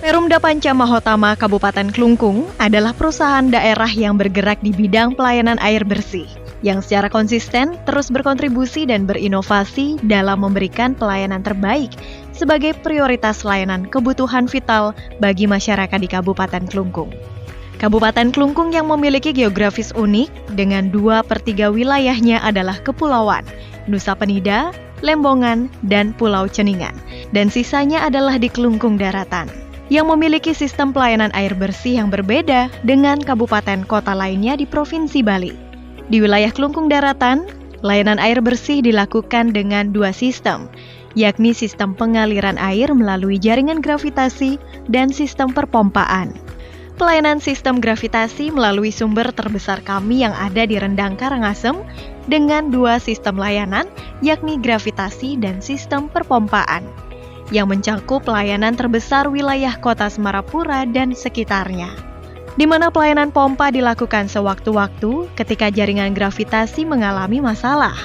Perumda Panca Mahotama Kabupaten Klungkung adalah perusahaan daerah yang bergerak di bidang pelayanan air bersih, yang secara konsisten terus berkontribusi dan berinovasi dalam memberikan pelayanan terbaik sebagai prioritas layanan kebutuhan vital bagi masyarakat di Kabupaten Klungkung. Kabupaten Klungkung yang memiliki geografis unik dengan 2/3 wilayahnya adalah kepulauan, Nusa Penida, Lembongan, dan Pulau Ceningan, dan sisanya adalah di Klungkung daratan, yang memiliki sistem pelayanan air bersih yang berbeda dengan kabupaten kota lainnya di Provinsi Bali. Di wilayah Klungkung daratan, layanan air bersih dilakukan dengan 2 sistem, yakni sistem pengaliran air melalui jaringan gravitasi dan sistem perpompaan. Pelayanan sistem gravitasi melalui sumber terbesar kami yang ada di Rendang Karangasem dengan 2 sistem layanan, yakni gravitasi dan sistem perpompaan, yang mencakup pelayanan terbesar wilayah kota Semarapura dan sekitarnya, di mana pelayanan pompa dilakukan sewaktu-waktu ketika jaringan gravitasi mengalami masalah,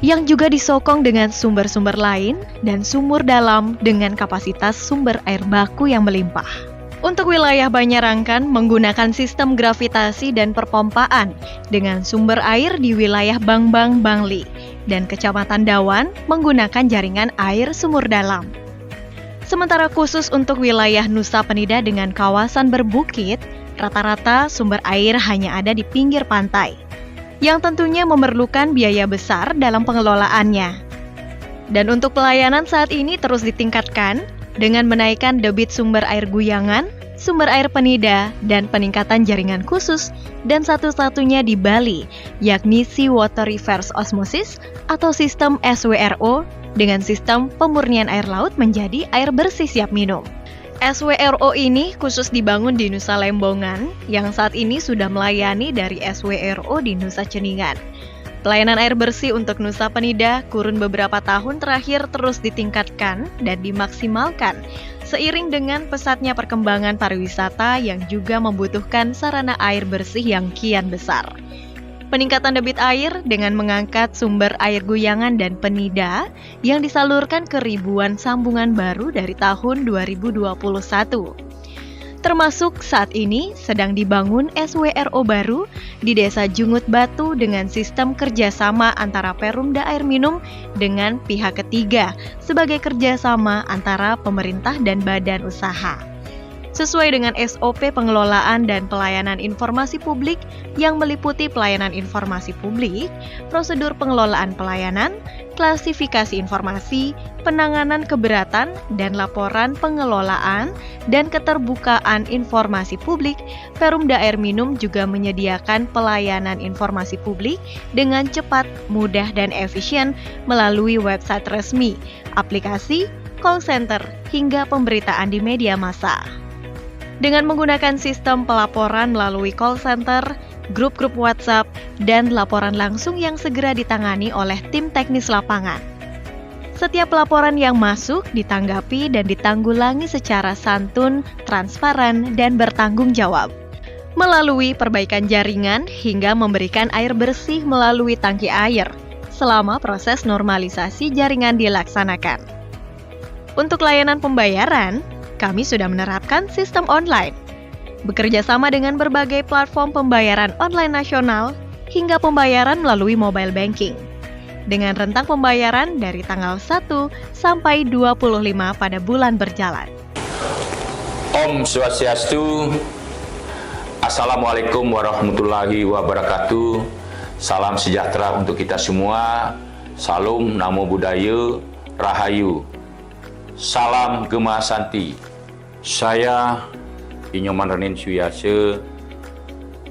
yang juga disokong dengan sumber-sumber lain dan sumur dalam dengan kapasitas sumber air baku yang melimpah. Untuk wilayah Banjarangkan menggunakan sistem gravitasi dan perpompaan dengan sumber air di wilayah Bangbang Bangli, dan Kecamatan Dawan menggunakan jaringan air sumur dalam. Sementara khusus untuk wilayah Nusa Penida dengan kawasan berbukit, rata-rata sumber air hanya ada di pinggir pantai, yang tentunya memerlukan biaya besar dalam pengelolaannya. Dan untuk pelayanan saat ini terus ditingkatkan dengan menaikkan debit sumber air Guyangan, sumber air Penida, dan peningkatan jaringan khusus dan satu-satunya di Bali, yakni Seawater Reverse Osmosis atau sistem SWRO, dengan sistem pemurnian air laut menjadi air bersih siap minum. SWRO ini khusus dibangun di Nusa Lembongan, yang saat ini sudah melayani dari SWRO di Nusa Ceningan. Pelayanan air bersih untuk Nusa Penida kurun beberapa tahun terakhir terus ditingkatkan dan dimaksimalkan, seiring dengan pesatnya perkembangan pariwisata yang juga membutuhkan sarana air bersih yang kian besar. Peningkatan debit air dengan mengangkat sumber air Guyangan dan Penida yang disalurkan ke ribuan sambungan baru dari tahun 2021. Termasuk saat ini sedang dibangun SWRO baru di Desa Jungut Batu dengan sistem kerjasama antara Perumda Air Minum dengan pihak ketiga sebagai kerjasama antara pemerintah dan badan usaha. Sesuai dengan SOP pengelolaan dan pelayanan informasi publik yang meliputi pelayanan informasi publik, prosedur pengelolaan pelayanan, klasifikasi informasi, penanganan keberatan, dan laporan pengelolaan dan keterbukaan informasi publik, Perumda Air Minum juga menyediakan pelayanan informasi publik dengan cepat, mudah, dan efisien melalui website resmi, aplikasi, call center, hingga pemberitaan di media massa. Dengan menggunakan sistem pelaporan melalui call center, grup-grup WhatsApp, dan laporan langsung yang segera ditangani oleh tim teknis lapangan. Setiap laporan yang masuk ditanggapi dan ditanggulangi secara santun, transparan, dan bertanggung jawab. Melalui perbaikan jaringan hingga memberikan air bersih melalui tangki air selama proses normalisasi jaringan dilaksanakan. Untuk layanan pembayaran, kami sudah menerapkan sistem online, bekerja sama dengan berbagai platform pembayaran online nasional hingga pembayaran melalui mobile banking, dengan rentang pembayaran dari tanggal 1 sampai 25 pada bulan berjalan. Om Swastiastu, Assalamualaikum warahmatullahi wabarakatuh. Salam sejahtera untuk kita semua. Salam Namo Buddhaya, Rahayu. Salam Gema Santi. Saya Inyoman Ranin Suyase,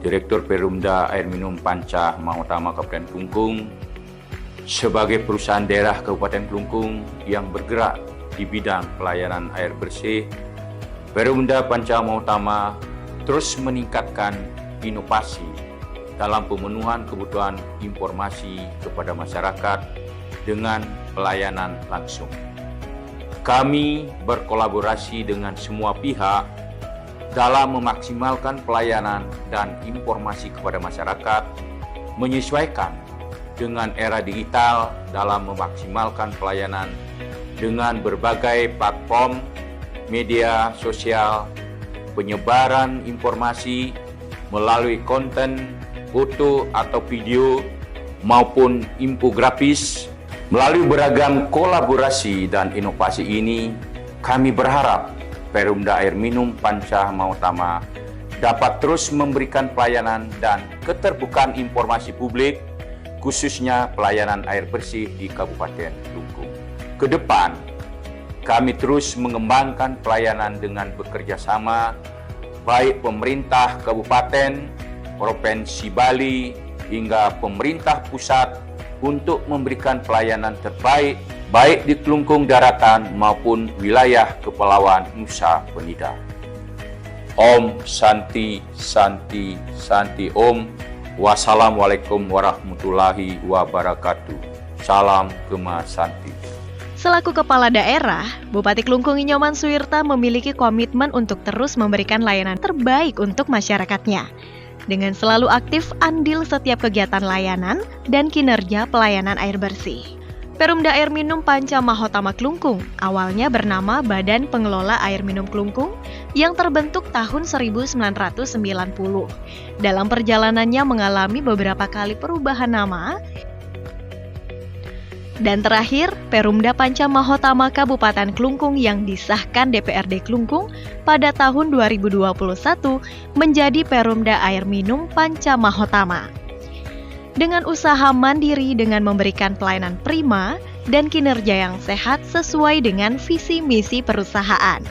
Direktur Perumda Air Minum Panca Mahotama Kabupaten Klungkung, sebagai perusahaan daerah Kabupaten Klungkung yang bergerak di bidang pelayanan air bersih. Perumda Panca Mahotama terus meningkatkan inovasi dalam pemenuhan kebutuhan informasi kepada masyarakat dengan pelayanan langsung. Kami berkolaborasi dengan semua pihak dalam memaksimalkan pelayanan dan informasi kepada masyarakat, menyesuaikan dengan era digital dalam memaksimalkan pelayanan dengan berbagai platform media sosial, penyebaran informasi melalui konten, foto atau video maupun infografis. Melalui beragam kolaborasi dan inovasi ini, kami berharap Perumda Air Minum Panca Mahotama dapat terus memberikan pelayanan dan keterbukaan informasi publik, khususnya pelayanan air bersih di Kabupaten Klungkung. Ke depan, kami terus mengembangkan pelayanan dengan bekerja sama baik pemerintah kabupaten, provinsi Bali, hingga pemerintah pusat untuk memberikan pelayanan terbaik baik di Klungkung daratan maupun wilayah Kepulauan Nusa Penida. Om Santi Santi Santi Om. Wassalamualaikum warahmatullahi wabarakatuh. Salam Gema Santi. Selaku Kepala Daerah, Bupati Klungkung Inyoman Suwirta memiliki komitmen untuk terus memberikan layanan terbaik untuk masyarakatnya, dengan selalu aktif andil setiap kegiatan layanan dan kinerja pelayanan air bersih. Perumda Air Minum Panca Mahotama Klungkung awalnya bernama Badan Pengelola Air Minum Klungkung yang terbentuk tahun 1990. Dalam perjalanannya mengalami beberapa kali perubahan nama, dan terakhir, Perumda Panca Mahotama Kabupaten Klungkung yang disahkan DPRD Klungkung pada tahun 2021 menjadi Perumda Air Minum Panca Mahotama. Dengan usaha mandiri dengan memberikan pelayanan prima dan kinerja yang sehat sesuai dengan visi misi perusahaan.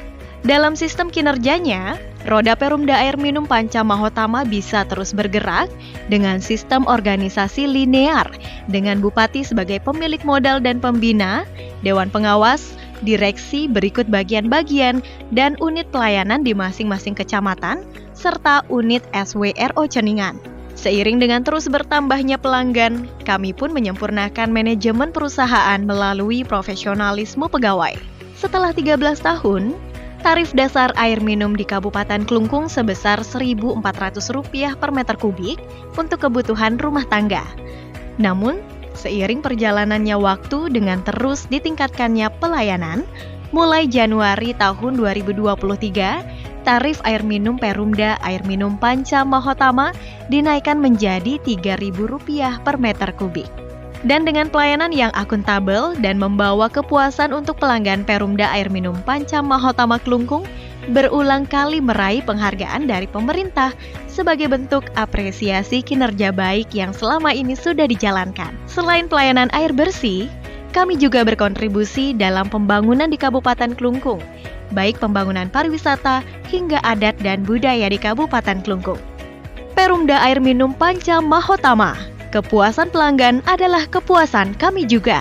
Dalam sistem kinerjanya, roda Perumda Air Minum Panca Mahotama bisa terus bergerak dengan sistem organisasi linear, dengan Bupati sebagai pemilik modal dan pembina, Dewan Pengawas, direksi berikut bagian-bagian, dan unit pelayanan di masing-masing kecamatan, serta unit SWRO Ceningan. Seiring dengan terus bertambahnya pelanggan, kami pun menyempurnakan manajemen perusahaan melalui profesionalisme pegawai. Setelah 13 tahun, tarif dasar air minum di Kabupaten Klungkung sebesar Rp1.400 per meter kubik untuk kebutuhan rumah tangga. Namun, seiring perjalanannya waktu dengan terus ditingkatkannya pelayanan, mulai Januari tahun 2023, tarif air minum Perumda Air Minum Panca Mahotama dinaikkan menjadi Rp3.000 per meter kubik. Dan dengan pelayanan yang akuntabel dan membawa kepuasan untuk pelanggan Perumda Air Minum Panca Mahotama Klungkung, berulang kali meraih penghargaan dari pemerintah sebagai bentuk apresiasi kinerja baik yang selama ini sudah dijalankan. Selain pelayanan air bersih, kami juga berkontribusi dalam pembangunan di Kabupaten Klungkung, baik pembangunan pariwisata hingga adat dan budaya di Kabupaten Klungkung. Perumda Air Minum Panca Mahotama, kepuasan pelanggan adalah kepuasan kami juga.